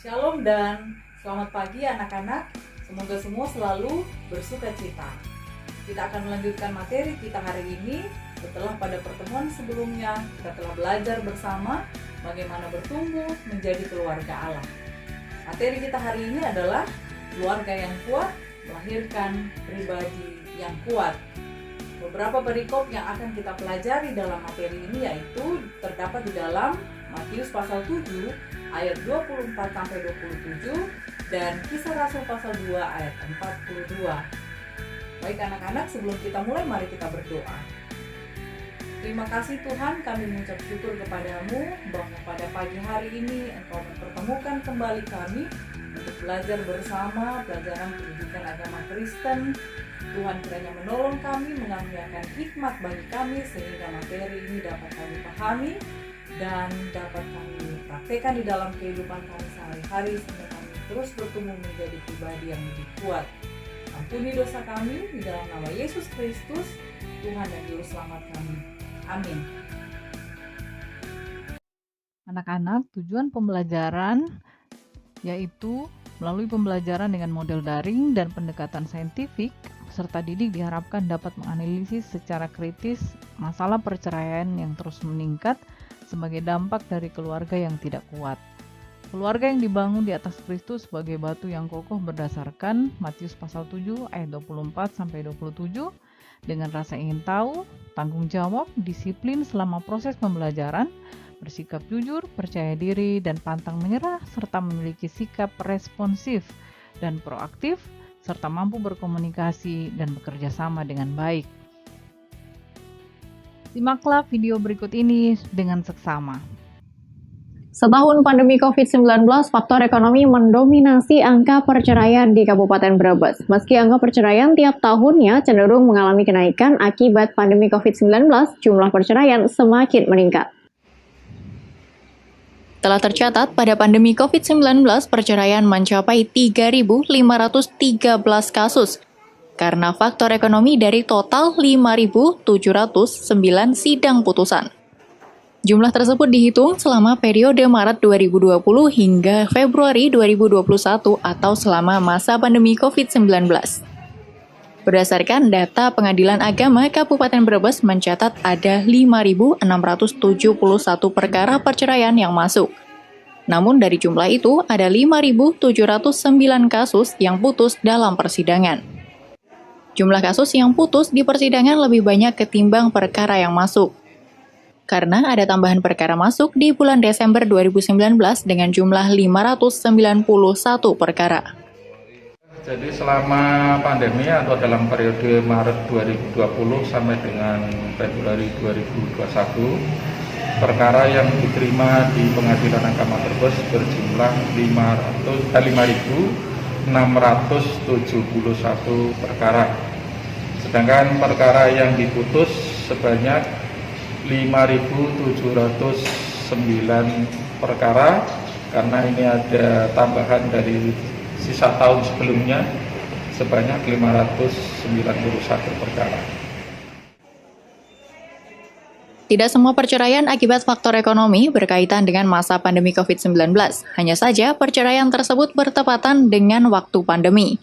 Shalom dan selamat pagi anak-anak. Semoga semua selalu bersuka cita. Kita akan melanjutkan materi kita hari ini setelah pada pertemuan sebelumnya kita telah belajar bersama bagaimana bertumbuh menjadi keluarga Allah. Materi kita hari ini adalah keluarga yang kuat melahirkan pribadi yang kuat. Beberapa perikop yang akan kita pelajari dalam materi ini yaitu terdapat di dalam Matius pasal 7 ayat 24 sampai 27 dan Kisah Rasul pasal 2 ayat 42. Baik anak-anak, sebelum kita mulai mari kita berdoa. Terima kasih Tuhan, kami mengucap syukur kepadamu bahwa pada pagi hari ini Engkau mempertemukan kembali kami untuk belajar bersama pelajaran pendidikan agama Kristen. Tuhan kiranya menolong kami, mengaruniakan hikmat bagi kami sehingga materi ini dapat kami pahami dan dapat kami praktekkan di dalam kehidupan kami sehari-hari sehingga kami terus bertumbuh menjadi pribadi yang lebih kuat. Ampuni dosa kami di dalam nama Yesus Kristus, Tuhan dan Juru Selamat kami. Amin. Anak-anak, tujuan pembelajaran yaitu melalui pembelajaran dengan model daring dan pendekatan saintifik, peserta didik diharapkan dapat menganalisis secara kritis masalah perceraian yang terus meningkat sebagai dampak dari keluarga yang tidak kuat. Keluarga yang dibangun di atas Kristus sebagai batu yang kokoh berdasarkan Matius pasal 7 ayat 24 sampai 27 dengan rasa ingin tahu, tanggung jawab, disiplin selama proses pembelajaran, bersikap jujur, percaya diri, dan pantang menyerah, serta memiliki sikap responsif dan proaktif, serta mampu berkomunikasi dan bekerja sama dengan baik. Simaklah video berikut ini dengan seksama. Setahun pandemi COVID-19, faktor ekonomi mendominasi angka perceraian di Kabupaten Brebes. Meski angka perceraian tiap tahunnya cenderung mengalami kenaikan akibat pandemi COVID-19, jumlah perceraian semakin meningkat. Telah tercatat pada pandemi COVID-19, perceraian mencapai 3.513 kasus karena faktor ekonomi dari total 5.709 sidang putusan. Jumlah tersebut dihitung selama periode Maret 2020 hingga Februari 2021 atau selama masa pandemi COVID-19. Berdasarkan data Pengadilan Agama Kabupaten Brebes mencatat ada 5.671 perkara perceraian yang masuk. Namun dari jumlah itu ada 5.709 kasus yang putus dalam persidangan. Jumlah kasus yang putus di persidangan lebih banyak ketimbang perkara yang masuk. Karena ada tambahan perkara masuk di bulan Desember 2019 dengan jumlah 591 perkara. Jadi selama pandemi atau dalam periode Maret 2020 sampai dengan Februari 2021, perkara yang diterima di Pengadilan Agama Brebes berjumlah 5.671 perkara. Sedangkan perkara yang diputus sebanyak 5.709 perkara, karena ini ada tambahan dari sisa tahun sebelumnya sebanyak 591 perkara. Tidak semua perceraian akibat faktor ekonomi berkaitan dengan masa pandemi COVID-19. Hanya saja perceraian tersebut bertepatan dengan waktu pandemi.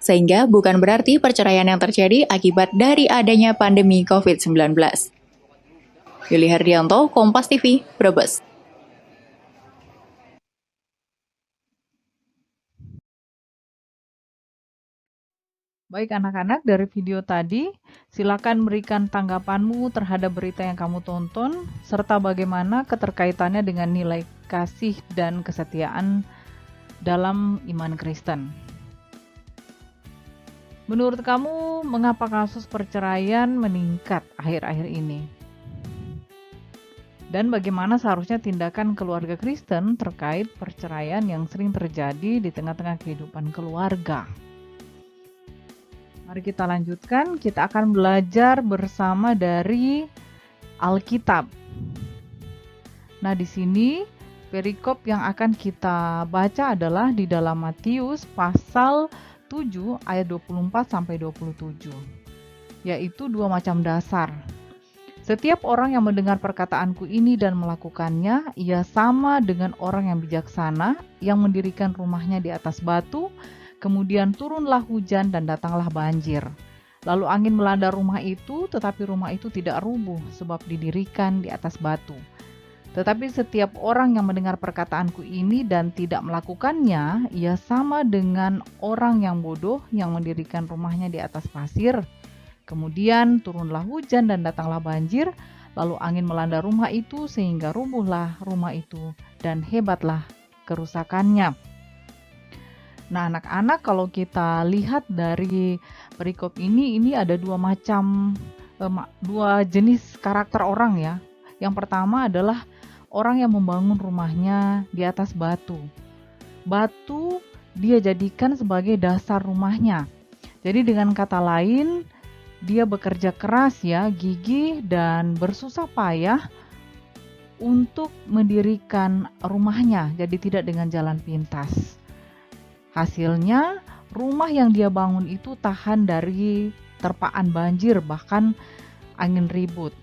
Sehingga bukan berarti perceraian yang terjadi akibat dari adanya pandemi COVID-19. Yuli Hardianto, Kompas TV, Brebes. Baik anak-anak, dari video tadi, silakan berikan tanggapanmu terhadap berita yang kamu tonton, serta bagaimana keterkaitannya dengan nilai kasih dan kesetiaan dalam iman Kristen. Menurut kamu, mengapa kasus perceraian meningkat akhir-akhir ini? Dan bagaimana seharusnya tindakan keluarga Kristen terkait perceraian yang sering terjadi di tengah-tengah kehidupan keluarga? Mari kita lanjutkan, kita akan belajar bersama dari Alkitab. Nah, di sini perikop yang akan kita baca adalah di dalam Matius pasal 7 ayat 24 sampai 27. Yaitu dua macam dasar. Setiap orang yang mendengar perkataanku ini dan melakukannya, ia sama dengan orang yang bijaksana yang mendirikan rumahnya di atas batu, kemudian turunlah hujan dan datanglah banjir. Lalu angin melanda rumah itu, tetapi rumah itu tidak rubuh sebab didirikan di atas batu. Tetapi setiap orang yang mendengar perkataanku ini dan tidak melakukannya, ia sama dengan orang yang bodoh yang mendirikan rumahnya di atas pasir. Kemudian turunlah hujan dan datanglah banjir, lalu angin melanda rumah itu sehingga rubuhlah rumah itu dan hebatlah kerusakannya. Nah, anak-anak, kalau kita lihat dari perikop ini ada dua jenis karakter orang ya. Yang pertama adalah orang yang membangun rumahnya di atas batu. Batu dia jadikan sebagai dasar rumahnya. Jadi dengan kata lain, dia bekerja keras ya, gigih dan bersusah payah untuk mendirikan rumahnya, jadi tidak dengan jalan pintas. Hasilnya, rumah yang dia bangun itu tahan dari terpaan banjir, bahkan angin ribut.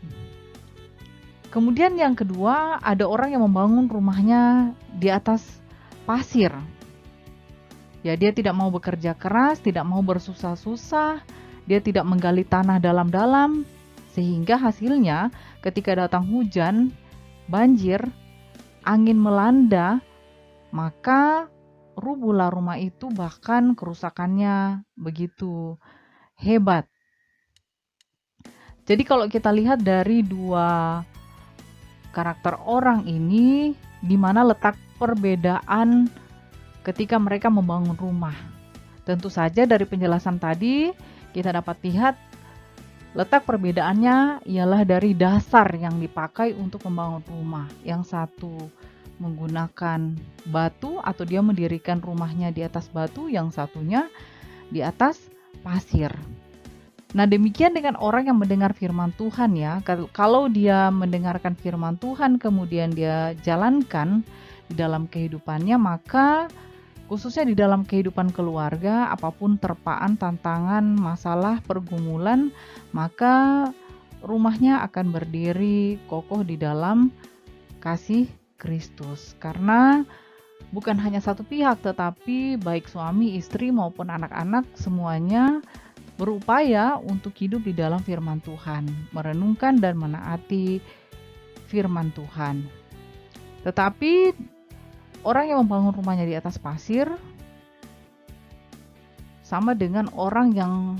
Kemudian yang kedua, ada orang yang membangun rumahnya di atas pasir. Ya, dia tidak mau bekerja keras, tidak mau bersusah-susah, dia tidak menggali tanah dalam-dalam, sehingga hasilnya ketika datang hujan, banjir, angin melanda, maka rubuhlah rumah itu, bahkan kerusakannya begitu hebat. Jadi kalau kita lihat dari dua karakter orang ini, di mana letak perbedaan ketika mereka membangun rumah. Tentu saja dari penjelasan tadi, kita dapat lihat letak perbedaannya ialah dari dasar yang dipakai untuk membangun rumah. Yang satu menggunakan batu atau dia mendirikan rumahnya di atas batu, yang satunya di atas pasir. Nah, demikian dengan orang yang mendengar firman Tuhan ya. Kalau dia mendengarkan firman Tuhan kemudian dia jalankan di dalam kehidupannya, maka khususnya di dalam kehidupan keluarga, apapun terpaan, tantangan, masalah, pergumulan, maka rumahnya akan berdiri kokoh di dalam kasih Kristus. Karena bukan hanya satu pihak, tetapi baik suami, istri maupun anak-anak semuanya berupaya untuk hidup di dalam firman Tuhan, merenungkan dan menaati firman Tuhan. Tetapi orang yang membangun rumahnya di atas pasir sama dengan orang yang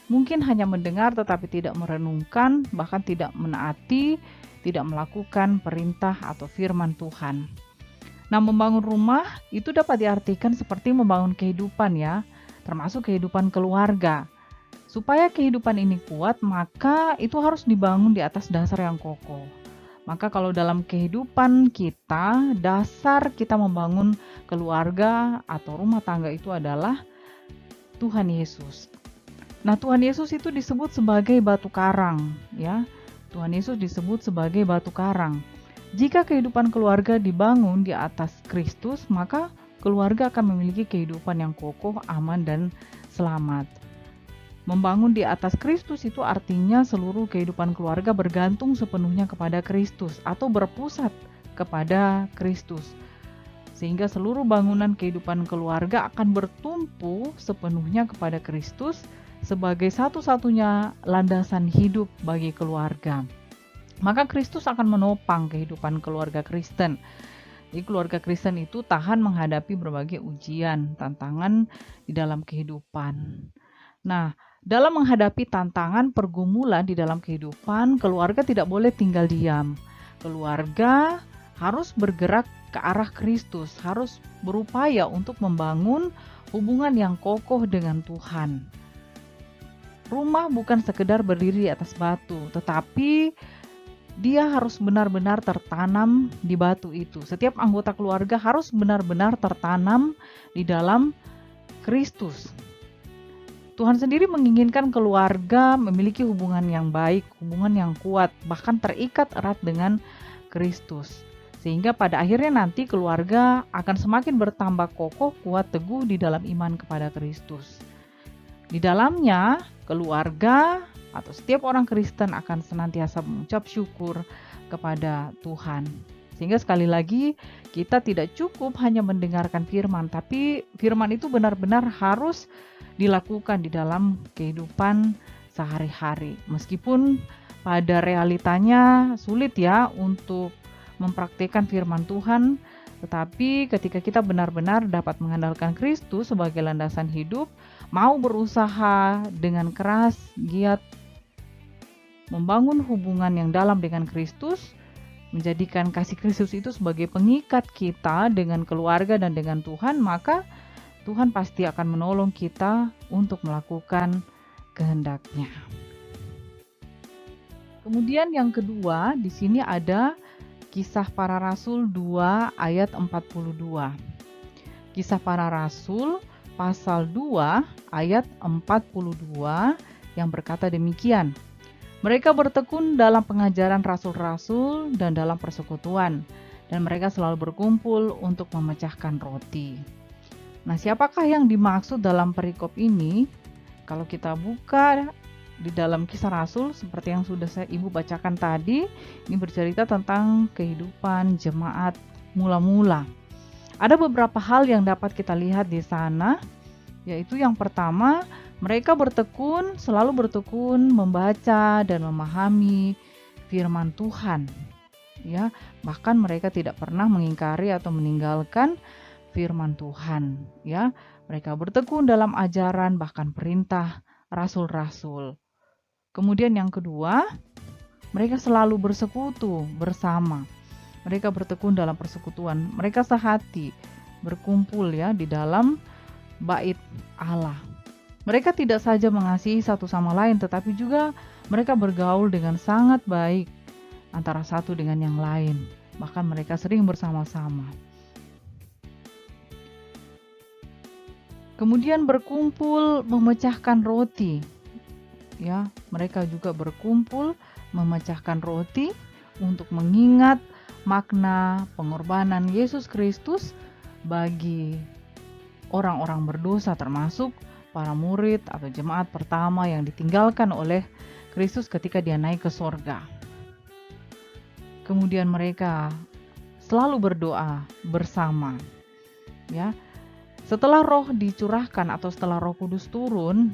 mungkin hanya mendengar tetapi tidak merenungkan, bahkan tidak menaati, tidak melakukan perintah atau firman Tuhan. Nah, membangun rumah itu dapat diartikan seperti membangun kehidupan ya, termasuk kehidupan keluarga. Supaya kehidupan ini kuat, maka itu harus dibangun di atas dasar yang kokoh. Maka kalau dalam kehidupan kita, dasar kita membangun keluarga atau rumah tangga itu adalah Tuhan Yesus. Nah, Tuhan Yesus itu disebut sebagai batu karang, ya. Tuhan Yesus disebut sebagai batu karang. Jika kehidupan keluarga dibangun di atas Kristus, maka keluarga akan memiliki kehidupan yang kokoh, aman, dan selamat. Membangun di atas Kristus itu artinya seluruh kehidupan keluarga bergantung sepenuhnya kepada Kristus atau berpusat kepada Kristus. Sehingga seluruh bangunan kehidupan keluarga akan bertumpu sepenuhnya kepada Kristus sebagai satu-satunya landasan hidup bagi keluarga. Maka Kristus akan menopang kehidupan keluarga Kristen. Jadi keluarga Kristen itu tahan menghadapi berbagai ujian, tantangan di dalam kehidupan. Nah, dalam menghadapi tantangan pergumulan di dalam kehidupan, keluarga tidak boleh tinggal diam. Keluarga harus bergerak ke arah Kristus, harus berupaya untuk membangun hubungan yang kokoh dengan Tuhan. Rumah bukan sekedar berdiri di atas batu, tetapi dia harus benar-benar tertanam di batu itu. Setiap anggota keluarga harus benar-benar tertanam di dalam Kristus. Tuhan sendiri menginginkan keluarga memiliki hubungan yang baik, hubungan yang kuat, bahkan terikat erat dengan Kristus. Sehingga pada akhirnya nanti keluarga akan semakin bertambah kokoh, kuat, teguh di dalam iman kepada Kristus. Di dalamnya, keluarga atau setiap orang Kristen akan senantiasa mengucap syukur kepada Tuhan. Sehingga sekali lagi kita tidak cukup hanya mendengarkan firman, tapi firman itu benar-benar harus dilakukan di dalam kehidupan sehari-hari. Meskipun pada realitanya sulit ya untuk mempraktikkan firman Tuhan, tetapi ketika kita benar-benar dapat mengandalkan Kristus sebagai landasan hidup, mau berusaha dengan keras, giat membangun hubungan yang dalam dengan Kristus, menjadikan kasih Kristus itu sebagai pengikat kita dengan keluarga dan dengan Tuhan, maka Tuhan pasti akan menolong kita untuk melakukan kehendak-Nya. Kemudian yang kedua, di sini ada Kisah Para Rasul 2 ayat 42. Kisah Para Rasul pasal 2 ayat 42 yang berkata demikian. Mereka bertekun dalam pengajaran rasul-rasul dan dalam persekutuan, dan mereka selalu berkumpul untuk memecahkan roti. Nah, siapakah yang dimaksud dalam perikop ini? Kalau kita buka di dalam Kisah Rasul, seperti yang sudah Ibu bacakan tadi, ini bercerita tentang kehidupan jemaat mula-mula. Ada beberapa hal yang dapat kita lihat di sana, yaitu yang pertama, mereka selalu bertekun membaca dan memahami firman Tuhan. Ya, bahkan mereka tidak pernah mengingkari atau meninggalkan firman Tuhan. Ya, mereka bertekun dalam ajaran bahkan perintah rasul-rasul. Kemudian yang kedua, mereka selalu bersekutu bersama. Mereka bertekun dalam persekutuan. Mereka sehati berkumpul ya di dalam bait Allah. Mereka tidak saja mengasihi satu sama lain, tetapi juga mereka bergaul dengan sangat baik antara satu dengan yang lain. Bahkan mereka sering bersama-sama. Kemudian berkumpul memecahkan roti. Ya, mereka juga berkumpul memecahkan roti untuk mengingat makna pengorbanan Yesus Kristus bagi orang-orang berdosa, termasuk para murid atau jemaat pertama yang ditinggalkan oleh Kristus ketika Dia naik ke sorga. Kemudian mereka selalu berdoa bersama. Ya, setelah Roh dicurahkan atau setelah Roh Kudus turun,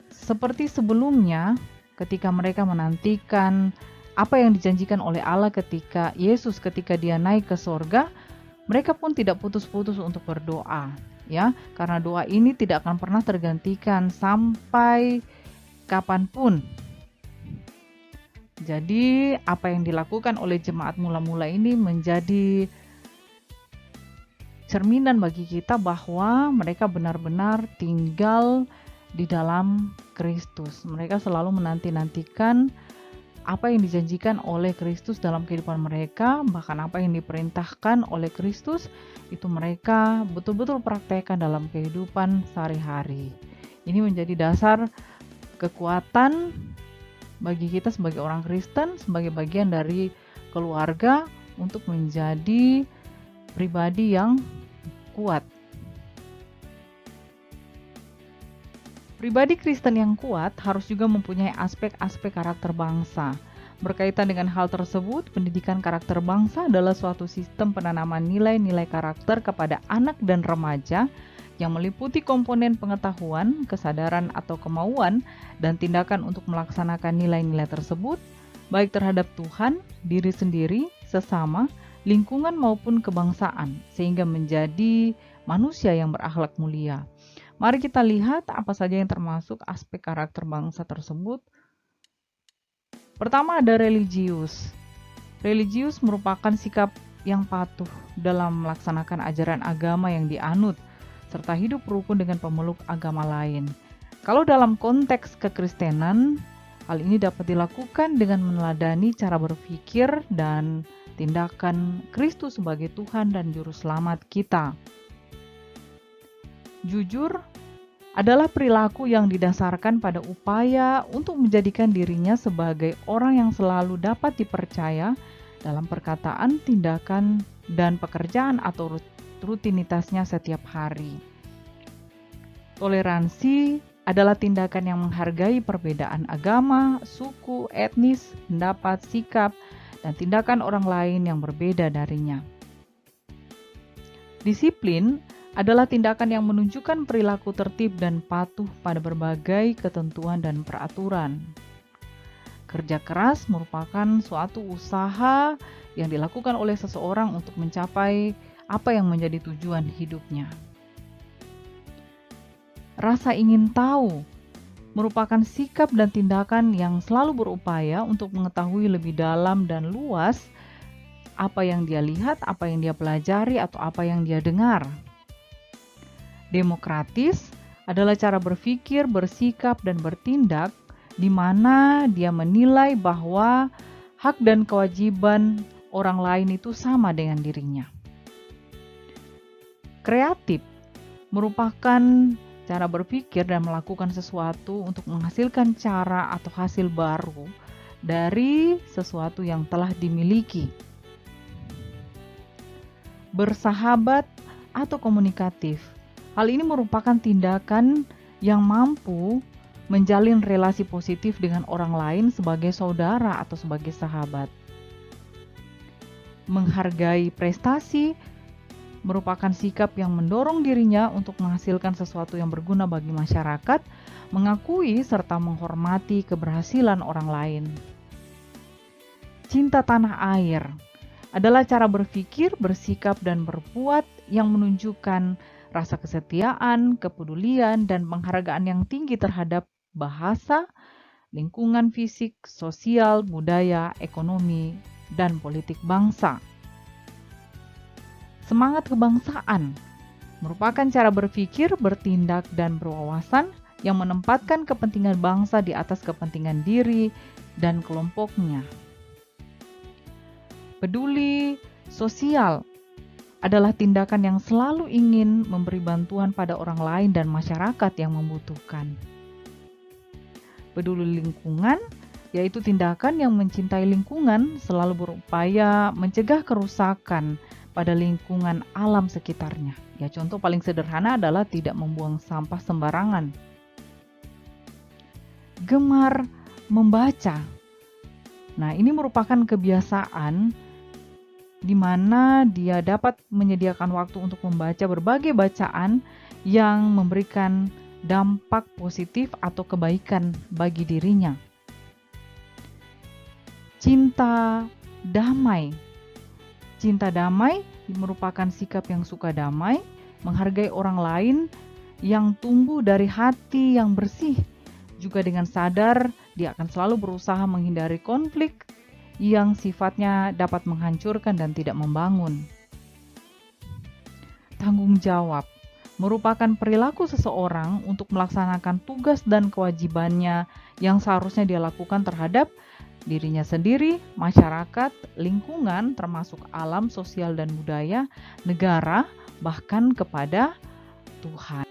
seperti sebelumnya, ketika mereka menantikan apa yang dijanjikan oleh Allah ketika Dia naik ke sorga, mereka pun tidak putus-putus untuk berdoa, ya, karena doa ini tidak akan pernah tergantikan sampai kapanpun. Jadi, apa yang dilakukan oleh jemaat mula-mula ini menjadi cerminan bagi kita bahwa mereka benar-benar tinggal di dalam Kristus. Mereka selalu menanti-nantikan apa yang dijanjikan oleh Kristus dalam kehidupan mereka, bahkan apa yang diperintahkan oleh Kristus, itu mereka betul-betul praktekkan dalam kehidupan sehari-hari. Ini menjadi dasar kekuatan bagi kita sebagai orang Kristen, sebagai bagian dari keluarga untuk menjadi pribadi yang kuat. Pribadi Kristen yang kuat harus juga mempunyai aspek-aspek karakter bangsa. Berkaitan dengan hal tersebut, pendidikan karakter bangsa adalah suatu sistem penanaman nilai-nilai karakter kepada anak dan remaja yang meliputi komponen pengetahuan, kesadaran atau kemauan, dan tindakan untuk melaksanakan nilai-nilai tersebut, baik terhadap Tuhan, diri sendiri, sesama, lingkungan maupun kebangsaan, sehingga menjadi manusia yang berakhlak mulia. Mari kita lihat apa saja yang termasuk aspek karakter bangsa tersebut. Pertama ada religius. Religius merupakan sikap yang patuh dalam melaksanakan ajaran agama yang dianut, serta hidup rukun dengan pemeluk agama lain. Kalau dalam konteks kekristenan, hal ini dapat dilakukan dengan meneladani cara berpikir dan tindakan Kristus sebagai Tuhan dan Juru Selamat kita. Jujur adalah perilaku yang didasarkan pada upaya untuk menjadikan dirinya sebagai orang yang selalu dapat dipercaya dalam perkataan, tindakan, dan pekerjaan atau rutinitasnya setiap hari. Toleransi adalah tindakan yang menghargai perbedaan agama, suku, etnis, pendapat, sikap, dan tindakan orang lain yang berbeda darinya. Disiplin adalah tindakan yang menunjukkan perilaku tertib dan patuh pada berbagai ketentuan dan peraturan. Kerja keras merupakan suatu usaha yang dilakukan oleh seseorang untuk mencapai apa yang menjadi tujuan hidupnya. Rasa ingin tahu merupakan sikap dan tindakan yang selalu berupaya untuk mengetahui lebih dalam dan luas apa yang dia lihat, apa yang dia pelajari, atau apa yang dia dengar. Demokratis adalah cara berpikir, bersikap, dan bertindak di mana dia menilai bahwa hak dan kewajiban orang lain itu sama dengan dirinya. Kreatif merupakan cara berpikir dan melakukan sesuatu untuk menghasilkan cara atau hasil baru dari sesuatu yang telah dimiliki. Bersahabat atau komunikatif. Hal ini merupakan tindakan yang mampu menjalin relasi positif dengan orang lain sebagai saudara atau sebagai sahabat. Menghargai prestasi merupakan sikap yang mendorong dirinya untuk menghasilkan sesuatu yang berguna bagi masyarakat, mengakui serta menghormati keberhasilan orang lain. Cinta tanah air adalah cara berpikir, bersikap, dan berbuat yang menunjukkan rasa kesetiaan, kepedulian, dan penghargaan yang tinggi terhadap bahasa, lingkungan fisik, sosial, budaya, ekonomi, dan politik bangsa. Semangat kebangsaan merupakan cara berpikir, bertindak, dan berwawasan yang menempatkan kepentingan bangsa di atas kepentingan diri dan kelompoknya. Peduli sosial adalah tindakan yang selalu ingin memberi bantuan pada orang lain dan masyarakat yang membutuhkan. Peduli lingkungan yaitu tindakan yang mencintai lingkungan, selalu berupaya mencegah kerusakan pada lingkungan alam sekitarnya. Ya, contoh paling sederhana adalah tidak membuang sampah sembarangan. Gemar membaca. Nah, ini merupakan kebiasaan di mana dia dapat menyediakan waktu untuk membaca berbagai bacaan yang memberikan dampak positif atau kebaikan bagi dirinya. Cinta damai. Cinta damai merupakan sikap yang suka damai, menghargai orang lain yang tumbuh dari hati yang bersih. Juga dengan sadar, dia akan selalu berusaha menghindari konflik yang sifatnya dapat menghancurkan dan tidak membangun. Tanggung jawab merupakan perilaku seseorang untuk melaksanakan tugas dan kewajibannya yang seharusnya dia lakukan terhadap dirinya sendiri, masyarakat, lingkungan, termasuk alam, sosial, dan budaya, negara, bahkan kepada Tuhan.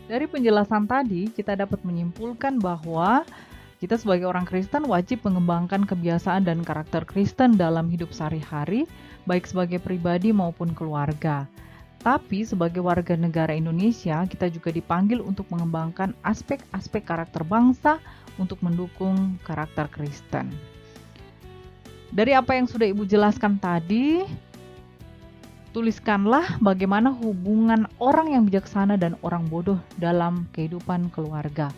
Dari penjelasan tadi, kita dapat menyimpulkan bahwa kita sebagai orang Kristen wajib mengembangkan kebiasaan dan karakter Kristen dalam hidup sehari-hari, baik sebagai pribadi maupun keluarga. Tapi sebagai warga negara Indonesia, kita juga dipanggil untuk mengembangkan aspek-aspek karakter bangsa untuk mendukung karakter Kristen. Dari apa yang sudah Ibu jelaskan tadi, tuliskanlah bagaimana hubungan orang yang bijaksana dan orang bodoh dalam kehidupan keluarga.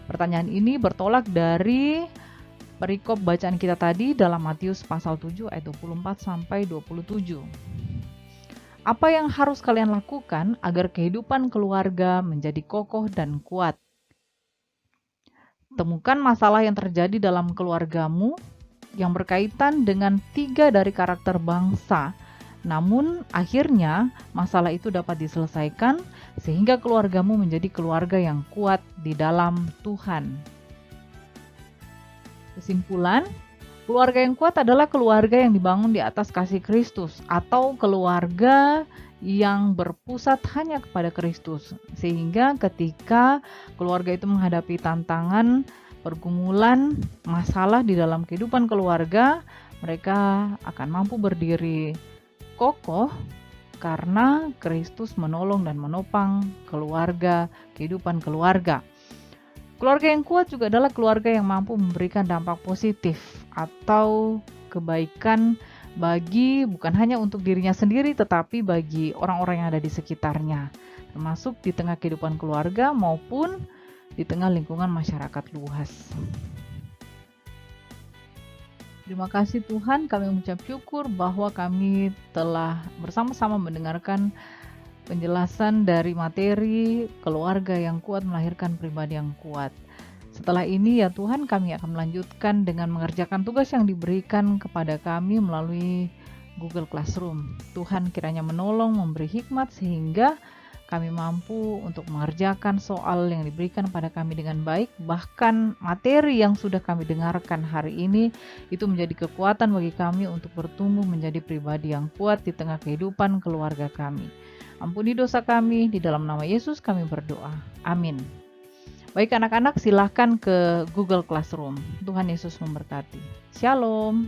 Pertanyaan ini bertolak dari perikop bacaan kita tadi dalam Matius pasal 7 ayat 24 sampai 27. Apa yang harus kalian lakukan agar kehidupan keluarga menjadi kokoh dan kuat? Temukan masalah yang terjadi dalam keluargamu yang berkaitan dengan 3 dari karakter bangsa. Namun akhirnya masalah itu dapat diselesaikan sehingga keluargamu menjadi keluarga yang kuat di dalam Tuhan. Kesimpulan, keluarga yang kuat adalah keluarga yang dibangun di atas kasih Kristus atau keluarga yang berpusat hanya kepada Kristus, sehingga ketika keluarga itu menghadapi tantangan, pergumulan, masalah di dalam kehidupan keluarga, mereka akan mampu berdiri kokoh karena Kristus menolong dan menopang keluarga, kehidupan keluarga. Keluarga yang kuat juga adalah keluarga yang mampu memberikan dampak positif atau kebaikan bagi bukan hanya untuk dirinya sendiri tetapi bagi orang-orang yang ada di sekitarnya, termasuk di tengah kehidupan keluarga maupun di tengah lingkungan masyarakat luas. Terima kasih Tuhan, kami mengucap syukur bahwa kami telah bersama-sama mendengarkan penjelasan dari materi keluarga yang kuat melahirkan pribadi yang kuat. Setelah ini ya Tuhan, kami akan melanjutkan dengan mengerjakan tugas yang diberikan kepada kami melalui Google Classroom. Tuhan kiranya menolong, memberi hikmat sehingga kami mampu untuk mengerjakan soal yang diberikan pada kami dengan baik. Bahkan materi yang sudah kami dengarkan hari ini itu menjadi kekuatan bagi kami untuk bertumbuh menjadi pribadi yang kuat di tengah kehidupan keluarga kami. Ampuni dosa kami, di dalam nama Yesus kami berdoa. Amin. Baik anak-anak, silahkan ke Google Classroom. Tuhan Yesus memberkati. Shalom.